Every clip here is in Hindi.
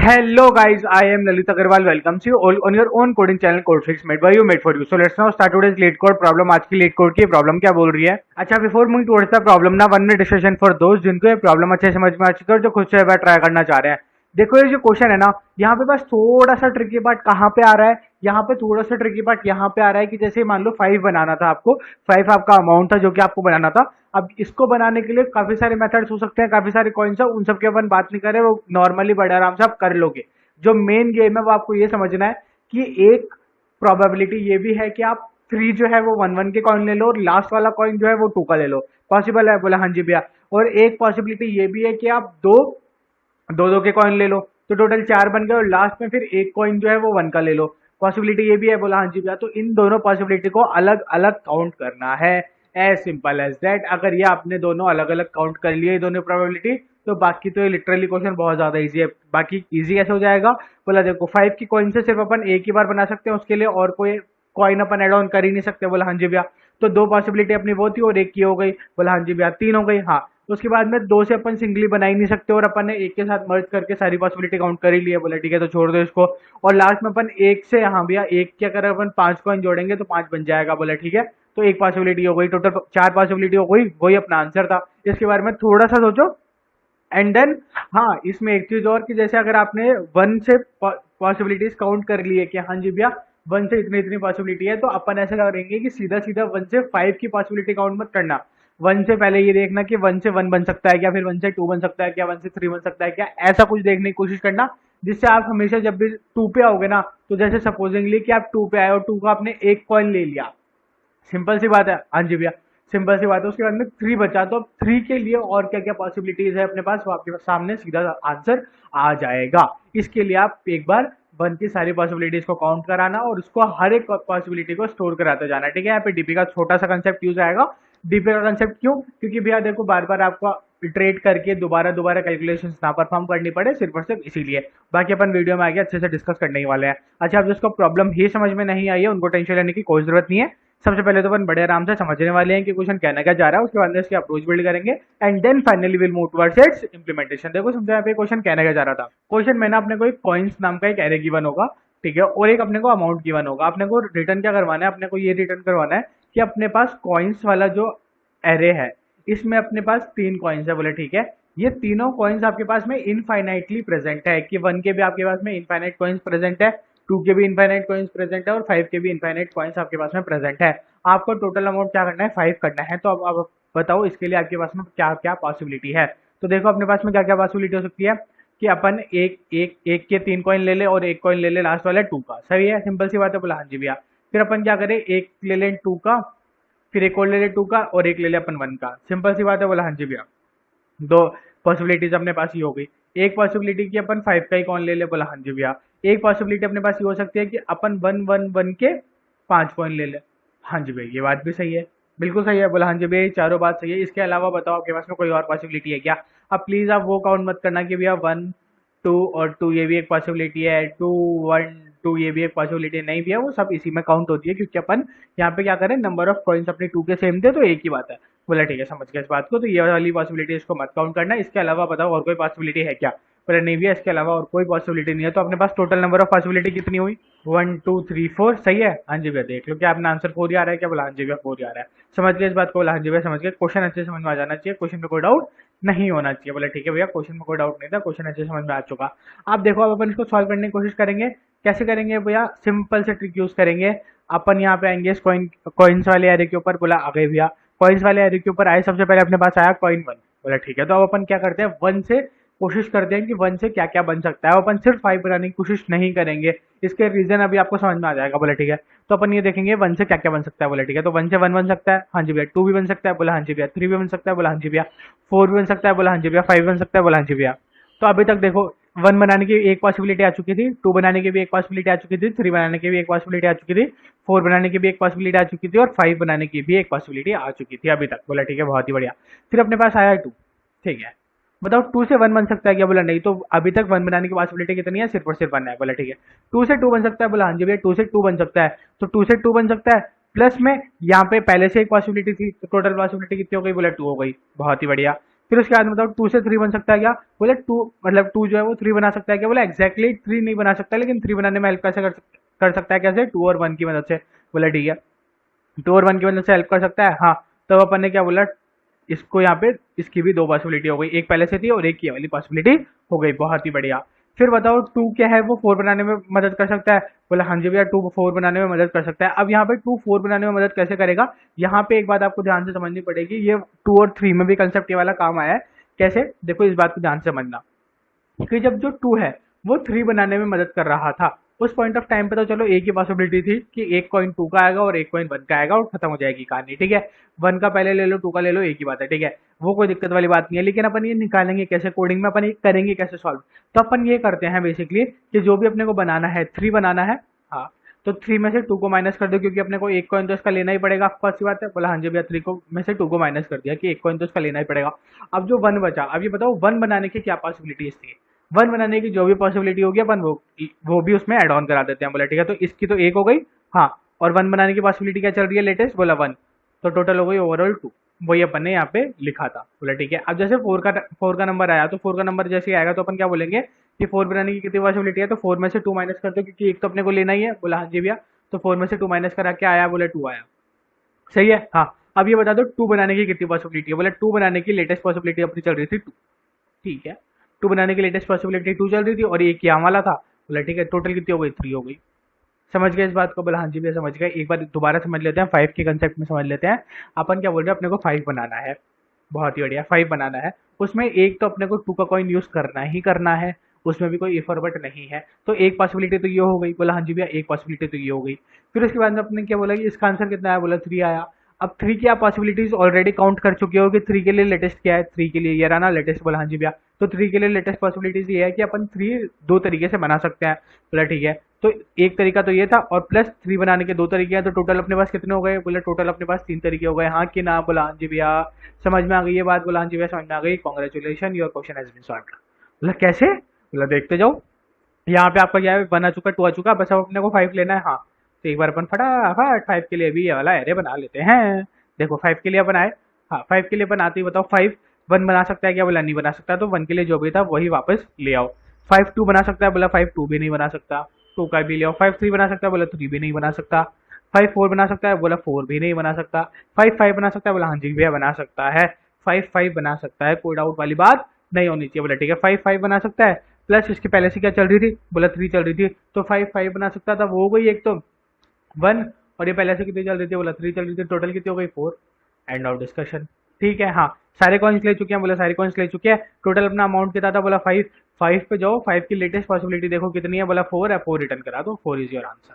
Hello guys, I am Lalit Agarwal. Welcome to you all on your own coding channel CodeFix made by you, made for you. So let's now start today's lead code problem. आज की lead code की प्रॉब्लम क्या बोल रही है? अच्छा, before moving towards the problem ना 1 मिनट डिस्कशन फॉर दोस्त जिनको ये प्रॉब्लम अच्छे समझ में आ चुकी है और जो खुद से एक बार ट्राई करना चाह रहे हैं। देखो ये जो क्वेश्चन है ना, यहाँ पे बस थोड़ा सा ट्रिकी पार्ट कहाँ पे आ रहा है, यहाँ पे थोड़ा सा ट्रिकी पार्ट यहाँ पे आ रहा है कि जैसे मान लो 5 बनाना था आपको, 5 आपका अमाउंट था जो कि आपको बनाना था। अब इसको बनाने के लिए काफी सारे मेथड्स हो सकते हैं, काफी सारे कॉइन्स है, उन सब की अपन बात नहीं कर रहे, वो नॉर्मली बड़े आराम से आप कर लोगे। जो मेन गेम है वो आपको ये समझना है कि एक प्रोबेबिलिटी ये भी है कि आप 3 जो है वो 1 1 के कॉइन ले लो और लास्ट वाला कॉइन जो है वो 2 का ले लो। पॉसिबल है? बोला हाँ जी भैया। और एक पॉसिबिलिटी ये भी है कि आप दो दो दो के कॉइन ले लो, तो टोटल 4 बन गए और लास्ट में फिर एक कॉइन जो है वो 1 का ले लो। पॉसिबिलिटी ये भी है। बोला हाँ जी भैया। तो इन दोनों पॉसिबिलिटी को अलग अलग काउंट करना है, एज सिंपल एज दैट। अगर ये आपने दोनों अलग अलग काउंट कर लिए दोनों प्रोबेबिलिटी, तो बाकी तो ये लिटरली क्वेश्चन बहुत ज्यादा इजी है। बाकी इजी कैसे हो जाएगा? बोला देखो 5 की कॉइन से सिर्फ अपन एक ही बार बना सकते हैं, उसके लिए और कोई कॉइन अपन एड ऑन कर ही नहीं सकते। बोला हाँ जी भैया। तो 2 पॉसिबिलिटी अपनी वो थी और एक की हो गई। बोला हाँ जी भैया। 3 हो गई। हाँ, तो उसके बाद में 2 से अपन सिंगली बना ही नहीं सकते और अपन ने एक के साथ मर्ज करके सारी पॉसिबिलिटी काउंट कर ही ली है। बोला ठीक है, तो छोड़ दो इसको। और लास्ट में अपन एक से, हाँ भैया, एक के अगर अपन 5 कॉइन जोड़ेंगे तो 5 बन जाएगा। बोला ठीक है, तो एक पॉसिबिलिटी हो गई, टोटल 4 पॉसिबिलिटी हो गई। वही अपना आंसर था। इसके बारे में थोड़ा सा सोचो एंड देन, हाँ इसमें एक चीज और कि जैसे अगर आपने 1 से पॉसिबिलिटीज काउंट कर लिए कि हाँ जी भैया 1 से इतनी इतनी पॉसिबिलिटी है, तो अपन ऐसा करेंगे कि सीधा सीधा 1 से 5 की पॉसिबिलिटी काउंट मत करना। 1 से पहले ये देखना कि 1 से 1 बन सकता है क्या, फिर 1 से 2 बन सकता है क्या, 1 से 3 बन सकता है क्या, ऐसा कुछ देखने की कोशिश करना, जिससे आप हमेशा जब भी 2 पे आओगे ना, तो जैसे सपोजिंगली कि आप 2 पे आए और 2 का आपने एक कॉइन ले लिया, सिंपल सी बात है। हाँ जी भैया, सिंपल सी बात है। उसके बाद में 3 बचा, तो अब 3 के लिए और क्या क्या पॉसिबिलिटीज है अपने पास, वो आपके सामने सीधा आंसर आ जाएगा। इसके लिए आप एक बार 1 की सारी पॉसिबिलिटीज को काउंट कराना और उसको हर एक पॉसिबिलिटी को स्टोर कराते जाना। ठीक है, यहाँ पे डीपी का छोटा सा कंसेप्ट यूज आएगा। डीपी का कंसेप्ट क्यों? क्योंकि भैया देखो बार बार आपको इटरेट करके दोबारा दोबारा कैलकुलेशंस ना परफॉर्म करनी पड़े, सिर्फ और सिर्फ इसीलिए। बाकी अपन वीडियो में आगे अच्छे से डिस्कस करने ही वाले हैं। अच्छा, अब जिसको प्रॉब्लम ही समझ में नहीं आई है उनको टेंशन लेने की कोई जरूरत नहीं है। सबसे पहले तो अपन बड़े आराम से समझने वाले हैं कि क्वेश्चन कहना क्या जा रहा है, उसके बाद इसकी अप्रोच बिल्ड करेंगे and then finally will move towards its implementation. देखो समझो यहाँ पे क्वेश्चन कहना क्या जा रहा था। क्वेश्चन में ना अपने को एक कॉइन्स नाम का एक एरे गिवन होगा, ठीक है, और एक अपने को अमाउंट गिवन होगा। अपने को रिटर्न क्या करवाना है? अपने को ये रिटर्न करवाना है कि अपने पास कॉइन्स वाला जो एरे है, इसमें अपने पास 3 कॉइन्स है। बोले ठीक है, ये तीनों कॉइन्स आपके पास में इनफाइनाइटली प्रेजेंट है कि 1 के भी आपके पास में इनफाइनाइट कॉइन्स प्रेजेंट है, 2 के भी इनफाइनाइट कॉइन्स प्रेजेंट है और 5 के भी इनफाइनाइट कॉइन्स आपके पास में प्रेजेंट है। आपको टोटल अमाउंट क्या करना है? 5 करना है। तो अब बताओ इसके लिए आपके पास में क्या क्या पॉसिबिलिटी है। तो देखो अपने पास में क्या क्या पॉसिबिलिटी हो सकती है कि अपन एक के 3 कॉइन ले ले और एक कॉइन ले ले लास्ट वाला 2 का। सही है, सिंपल सी बात है। बोला हाँ जी भैया। फिर अपन क्या करें? एक ले लें 2 का, फिर एक और ले ले 2 का और एक ले ले अपन 1 का। सिंपल सी बात है। बोला हाँ जी भैया। 2 पॉसिबिलिटीज अपने पास ये हो गई। एक पॉसिबिलिटी की अपन 5 का ही कॉइन ले ले। बोला हाँ जी भैया। एक पॉसिबिलिटी अपने पास ये हो सकती है कि अपन 1 1 1 के 5 कॉइन ले ले। हाँ जी भैया, ये बात भी सही है, बिल्कुल सही है। बोला हाँ जी भैया, ये चारों बात सही है। इसके अलावा बताओ आपके पास में कोई और पॉसिबिलिटी है क्या? अब प्लीज आप वो काउंट मत करना कि भैया 1 2 और 2 ये भी एक पॉसिबिलिटी है, 2 1 2 ये भी एक पॉसिबिलिटी नहीं भी है, वो सब इसी में काउंट होती है क्योंकि अपन यहाँ पे क्या करें, नंबर ऑफ कॉइन्स अपने 2 के सेम थे तो एक ही बात है। बोला ठीक है, समझ गया इस बात को। तो ये वाली पॉसिबिलिटी इसको मत काउंट करना। इसके अलावा बताओ और कोई पॉसिबिलिटी है क्या? बोला नहीं भैया, इसके अलावा और कोई पॉसिबिलिटी नहीं है। तो अपने पास टोटल नंबर ऑफ पॉसिबिलिटी कितनी हुई? 1 2 3 4। सही है। हाँ जी भैया, देख लो क्या अपना आंसर 4 ही आ रहा है क्या? बोला हाँ जी भैया 4 ही आ रहा है। समझ गए इस बात को? बोला हाँ जी भैया समझ गए। क्वेश्चन अच्छे समझ में आ जाना चाहिए, क्वेश्चन में कोई डाउट नहीं होना चाहिए। बोला ठीक है भैया, क्वेश्चन में कोई डाउट नहीं था, क्वेश्चन अच्छे समझ में आ चुका। अब देखो, अब अपन इसको सॉल्व करने की कोशिश करेंगे। कैसे करेंगे भैया? सिंपल से ट्रिक यूज करेंगे। अपन यहाँ पे आएंगे इस कॉइन्स वाले एरे के ऊपर। बोला आ गए भैया। कॉइन्स वाले एरे के ऊपर आए, सबसे पहले अपने पास आया कॉइन 1। बोला ठीक है, तो अब अपन क्या करते हैं, 1 से कोशिश करते हैं कि 1 से क्या क्या बन सकता है। अपन सिर्फ 5 बनाने की कोशिश नहीं करेंगे, इसके रीजन अभी आपको समझ में आ जाएगा। बोला ठीक है, तो अपन ये देखेंगे 1 से क्या क्या बन सकता है। बोला ठीक है, तो 1 से 1 बन सकता है। हाँ जी भैया। 2 भी बन सकता है। बोला हाँ जी भैया। 3 भी बन सकता है। बोला हाँ जी भैया। 4 भी बन सकता है। बोला हाँ जी भैया। 5 बन सकता है। बोला हाँ जी भैया। तो अभी तक देखो 1 बनाने की एक पॉसिबिलिटी आ चुकी थी, 2 बनाने की भी एक पॉसिबिलिटी आ चुकी थी, 3 बनाने की भी एक पॉसिबिलिटी आ चुकी थी, 4 बनाने की भी एक पॉसिबिलिटी आ चुकी थी और 5 बनाने की भी एक पॉसिबिलिटी आ चुकी थी अभी तक। बोला ठीक है, बहुत ही बढ़िया। फिर अपने पास आया 2। ठीक है, बताओ 2 से 1 बन सकता है क्या? बोला नहीं। तो अभी तक 1 बनाने की पॉसिबिलिटी कितनी है? सिर्फ और सिर्फ 1 है। बोला ठीक है, 2 से 2 बन सकता है। बोला हाँ जी भैया, 2 से 2 बन सकता है। तो 2 से 2 बन सकता है, प्लस में यहाँ पे पहले से एक पॉसिबिलिटी थी, तो टोटल पॉसिबिलिटी कितनी हो गई? बोला 2 हो गई। बहुत ही बढ़िया। फिर उसके बाद बताओ 2 से 3 बन सकता है क्या? बोले 2 मतलब 2 जो है वो 3 बना सकता है क्या? बोला एग्जैक्टली 3 नहीं बना सकता, लेकिन 3 बनाने में हेल्प कैसे कर सकता है? कैसे? 2 और 1 की मदद से। बोला ठीक है, 2 और 1 की मदद से हेल्प कर सकता है। हाँ, तब अपन ने क्या बोला, इसको यहाँ पे इसकी भी 2 पॉसिबिलिटी हो गई, एक पहले से थी और एक ये वाली पॉसिबिलिटी हो गई। बहुत ही बढ़िया। फिर बताओ 2 क्या है, वो 4 बनाने में मदद कर सकता है? बोला हाँ जी भैया 2 4 बनाने में मदद कर सकता है। अब यहाँ पे 2 4 बनाने में मदद कैसे करेगा? यहाँ पे एक बात आपको ध्यान से समझनी पड़ेगी, ये 2 और 3 में भी कंसेप्ट ये वाला काम आया है। कैसे? देखो इस बात को ध्यान से समझना कि जब जो 2 है वो 3 बनाने में मदद कर रहा था, उस पॉइंट ऑफ टाइम पे तो चलो एक ही पॉसिबिलिटी थी कि एक कॉइन 2 का आएगा और एक कॉइन 1 का आएगा और खत्म हो जाएगी कहानी, ठीक है। 1 का पहले ले लो, 2 का ले लो, एक ही बात है, ठीक है। वो कोई दिक्कत वाली बात नहीं है, लेकिन अपन ये निकालेंगे कैसे कोडिंग में, अपन ये करेंगे कैसे सॉल्व? तो अपन ये करते हैं बेसिकली कि जो भी अपने को बनाना है 3 बनाना है। हाँ, तो 3 में से 2 को माइनस कर दो, क्योंकि अपने को एक कॉइन तो इसका लेना ही पड़ेगा, फर्स्ट सी बात है। बोला हाँ जी भैया 3 को में से 2 को माइनस कर दिया कि एक कॉइन तो इसका लेना ही पड़ेगा। अब जो 1 बचा, अब ये बताओ 1 बनाने की क्या पॉसिबिलिटीज थी? 1 बनाने की जो भी पॉसिबिलिटी होगी अपन वो भी उसमें एड ऑन करा देते हैं। बोला ठीक है, तो इसकी तो एक हो गई। हाँ, और 1 बनाने की पॉसिबिलिटी क्या चल रही है लेटेस्ट? बोला 1, तो टोटल हो गई ओवरऑल 2। वही अपन ने यहाँ पे लिखा था। बोला ठीक है, अब जैसे 4 का नंबर आया, तो 4 का नंबर जैसे आएगा तो अपन क्या बोलेंगे कि 4 बनाने की कितनी पॉसिबिलिटी है? तो 4 में से 2 माइनस कर दो, क्योंकि एक तो अपने को लेना ही है। बोला हाँ जी भैया, तो 4 में से 2 माइनस करा क्या आया? बोले 2 आया। सही है। हाँ, अब ये बता दो 2 बनाने की कितनी पॉसिबिलिटी है? बोले 2 बनाने की लेटेस्ट पॉसिबिलिटी अपनी चल रही थी 2, ठीक है। 2 बनाने की लेटेस्ट पॉसिबिलिटी 2 चल रही थी और एक यहाँ वाला था। बोला ठीक है, टोटल कितनी हो गई? 3 हो गई। समझ गए इस बात को? बोला हाँ जी भैया समझ गए। एक बार दोबारा समझ लेते हैं, 5 के कंसेप्ट में समझ लेते हैं। अपन क्या बोल रहे हैं, अपने को 5 बनाना है। बहुत ही बढ़िया, 5 बनाना है। उसमें एक तो अपने को 2 का कॉइन यूज करना ही करना है, उसमें भी कोई इफ और बट नहीं है। तो एक पॉसिबिलिटी तो ये हो गई। बोला हाँ जी भैया एक पॉसिबिलिटी तो ये हो गई। फिर उसके बाद में अपने क्या बोला कि इसका आंसर कितना आया? बोला 3 आया। अब 3 की आप पॉसिबिलिटीज ऑलरेडी काउंट कर चुके हो कि 3 के लिए लेटेस्ट क्या है? 3 के लिए ये रहा ना लेटेस्ट। बोला हाँ जी भैया, तो 3 के लिए लेटेस्ट पॉसिबिलिटीज ये है कि अपन 3 दो तरीके से बना सकते हैं। बोला ठीक है, तो एक तरीका तो ये था और प्लस 3 बनाने के 2 तरीके हैं, तो टोटल अपने पास कितने हो गए? बोले टोटल अपने पास 3 तरीके हो गए। हाँ कि ना? बोला हाँ जी भैया समझ में आ गई ये बात। बोला हाँ जी भैया समझ में आ गई, congratulation your question has been solved. बोला कैसे? बोला देखते जाओ, यहाँ पे आपका क्या है, 1 आ चुका, 2 आ चुका, बस अब अपने को 5 लेना है। हाँ, तो एक बार अपन फटाफट 5 के लिए भी ये वाला एरे बना लेते हैं। देखो 5 के लिए अपन आए। हाँ, 5 के लिए अपन आते ही बताओ 5 1 बना सकता है क्या? बोला नहीं बना सकता, तो 1 के लिए जो भी था वही वापस ले आओ। 5 2 बना सकता है? बोला 5 2 भी नहीं बना सकता, 2 का भी ले आओ। 5 3 बना सकता है? बोला 3 भी नहीं बना सकता। 5 4 बना सकता है? बोला 4 भी नहीं बना सकता। 5 5 बना सकता है? बोला हाँ जी भैया बना सकता है। 5 5 बना सकता है, कोई डाउट वाली बात नहीं होनी चाहिए। बोला ठीक है, 5 5 बना सकता है, प्लस इसके पहले से क्या चल रही थी? बोला 3 चल रही थी, तो 5 5 बना सकता था, वो हो गई एक तो 1, और ये पहले से कितनी चल रही थी? बोला 3 चल रही थी, टोटल कितनी हो गई? 4। End of discussion. ठीक है। हाँ, सारे कॉइन्स ले चुके हैं? बोला सारे कॉइन्स ले चुके हैं। टोटल अपना अमाउंट कितना था? बोला 5। 5 पे जाओ, 5 की लेटेस्ट पॉसिबिलिटी देखो कितनी है? बोला 4 है, 4 रिटर्न करा दो, 4 इज योर आंसर।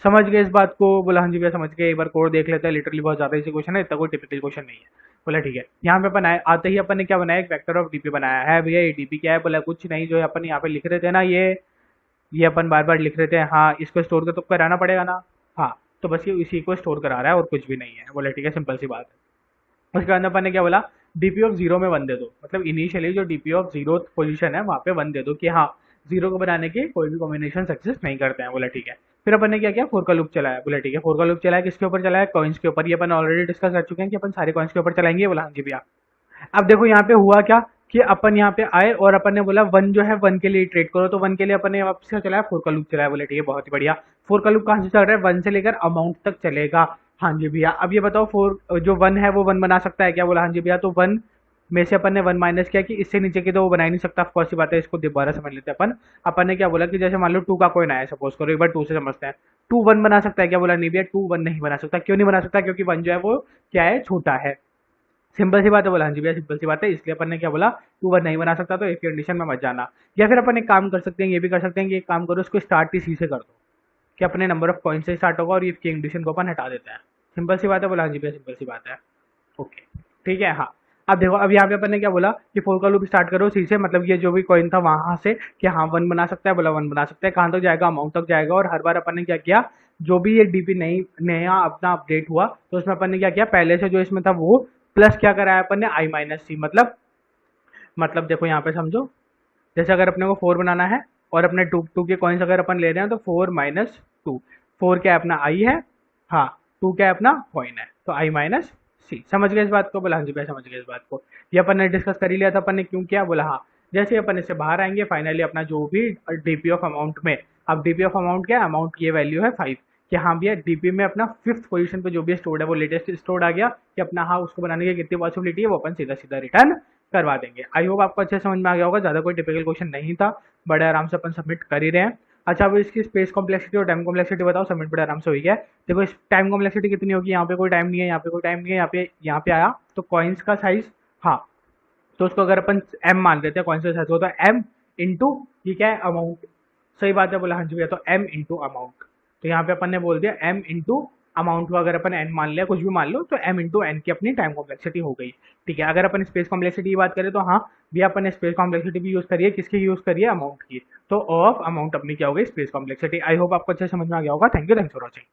समझ गए इस बात को? बोला हाँ जी भैया समझ गए। एक बार कोड देख लेते हैं, लिटरली बहुत ज्यादा इसी क्वेश्चन है, इतना कोई टिपिकल क्वेश्चन नहीं है। बोला ठीक है, यहाँ पे अपन आए, आते ही अपन ने क्या बनाया? एक वेक्टर ऑफ डीपी बनाया है। भैया ये डीपी क्या है? बोला कुछ नहीं, जो अपन यहाँ पे लिख रहे थे ना, ये अपन बार बार लिख रहे थे। हाँ, इसको स्टोर कर तो कराना पड़ेगा ना। हाँ, तो बस ये इसी को स्टोर करा रहा है और कुछ भी नहीं है। बोला ठीक है, सिंपल सी बात है। उसके बाद अपन ने क्या बोला? डीपी ऑफ 0 में 1 दे दो, मतलब इनिशियली जो डीपी ऑफ 0 पोजीशन है वहां पे 1 दे दो कि हाँ 0 को बनाने के कोई भी कॉम्बिनेशन सक्सेस नहीं करते हैं। बोला ठीक है। फिर अपन ने क्या किया? 4 का लूप चलाया। बोला ठीक है, 4 का लूप चलाया, किसके ऊपर चलाया? कॉइन्स के ऊपर। ये अपन ऑलरेडी डिस्कस कर चुके हैं कि अपन सारे कॉइन्स के ऊपर चलाएंगे। बोला हाँ जी भैया। अब देखो यहाँ पे हुआ क्या कि अपन यहाँ पे आए और अपन ने बोला 1 जो है 1 के लिए ट्रेड करो, तो 1 के लिए अपन ने वापस क्या चलाया? 4 का लूप चलाया। बोले ठीक है, बहुत ही बढ़िया। 4 का लूप कहाँ से चल रहा है? 1 से लेकर अमाउंट तक चलेगा। हाँ जी भैया। अब ये बताओ 4 जो 1 है वो 1 बना सकता है क्या? बोला हाँ जी भैया। तो 1 में से अपन ने 1 माइनस किया कि इससे नीचे की तो वो बना ही नहीं सकता, ऑफ सी बात है। इसको दोबारा समझ लेते हैं अपन। अपन ने क्या बोला कि जैसे मान लो 2 का कोइन आया, सपोज करो, एक बार 2 से समझते हैं। 2 1 बना सकता है क्या? बोला नहीं भैया, 2 1 नहीं बना सकता। क्यों नहीं बना सकता? क्योंकि 1 जो है वो क्या है? छोटा है। सिंपल सी बात है। बोला हाँ जी भैया सिंपल सी बात है, इसलिए अपन ने क्या बोला? 2 1 नहीं बना सकता, तो एक कंडीशन में मत जाना। या फिर अपन एक काम कर सकते हैं, ये भी कर सकते हैं कि एक काम करो, इसको स्टार्ट ही सी से कर दो कि अपने नंबर ऑफ कॉइन से स्टार्ट होगा और ये कंडीशन को अपन हटा देते हैं। सिंपल सी बात है। बोला हाँ जी भैया सिंपल सी बात है। ओके, ठीक है। हाँ, अब देखो, अब यहाँ पे अपन ने क्या बोला कि 4 का लूप स्टार्ट करो सी से, मतलब ये जो भी कॉइन था वहां से कि हाँ 1 बना सकता है। बोला 1 बना सकता है, कहाँ तक जाएगा? अमाउंट तक जाएगा। और हर बार अपन ने क्या किया? जो भी ये डीपी नई नया अपना अपडेट हुआ, तो उसमें अपन ने क्या किया? पहले से जो इसमें था वो प्लस क्या कराया अपन ने? आई माइनस सी। मतलब देखो यहाँ पे समझो, जैसे अगर अपने को 4 बनाना है और अपने 2 के कॉइन्स अगर अपन ले रहे हैं, तो 4 माइनस 2। 4 क्या है? अपना आई है। हाँ, 2 क्या है? अपना कॉइन है, तो आई माइनस सी। समझ गए इस बात को? बोला हाँ जी भाई समझ गए इस बात को। ये अपन ने डिस्कस कर ही लिया था, अपन ने क्यों किया? बोला हाँ। जैसे ही अपन इससे बाहर आएंगे फाइनली अपना जो भी डीपी ऑफ अमाउंट में, अब डीपी ऑफ अमाउंट क्या है? अमाउंट की ये वैल्यू है 5, कि हाँ भैया डीपी में अपना 5th पोजीशन पे जो भी स्टोर्ड है वो लेटेस्ट स्टोर्ड आ गया, कि अपना हाँ उसको बनाने की कितनी पॉसिबिलिटी है वो अपन सीधा सीधा रिटर्न करवा देंगे। आई होप आपको अच्छे समझ में आ गया होगा, ज़्यादा कोई टिपिकल क्वेश्चन नहीं था, बड़े आराम से अपन सबमिट कर ही रहे हैं। अच्छा अब इसकी स्पेस कॉम्प्लेक्सिटी और टाइम कॉम्प्लेक्सिटी बताओ, सबमिट बड़े आराम से हो गया है। देखो इस टाइम कॉम्प्लेक्सिटी कितनी होगी? यहाँ पे कोई टाइम नहीं है, यहाँ पे कोई टाइम नहीं है, यहाँ पे आया तो कॉइन्स का साइज, हाँ तो उसको अगर अपन एम मान लेते हैं, कॉइन्स का साइज होता है एम इंटू ये क्या है? अमाउंट। सही बात है, बोला हाँ जी भैया, तो एम इंटू अमाउंट। तो यहाँ पे अपन ने बोल दिया एम इंटू अमाउंट को अगर अपन एन मान लिया, कुछ भी मान लो, तो एम इंटू एन की अपनी टाइम कॉम्प्लेक्सिटी हो गई। ठीक है, अगर अपन स्पेस कॉम्प्लेक्सिटी की बात करें तो हाँ भी अपन ने स्पेस कॉम्प्लेक्सिटी भी यूज करी है, किसकी यूज करी है? अमाउंट की। तो ऑफ अमाउंट अपनी क्या हो गई? Space complexity. आई होप आपको अच्छे समझ में आ गया होगा। Thank you for watching.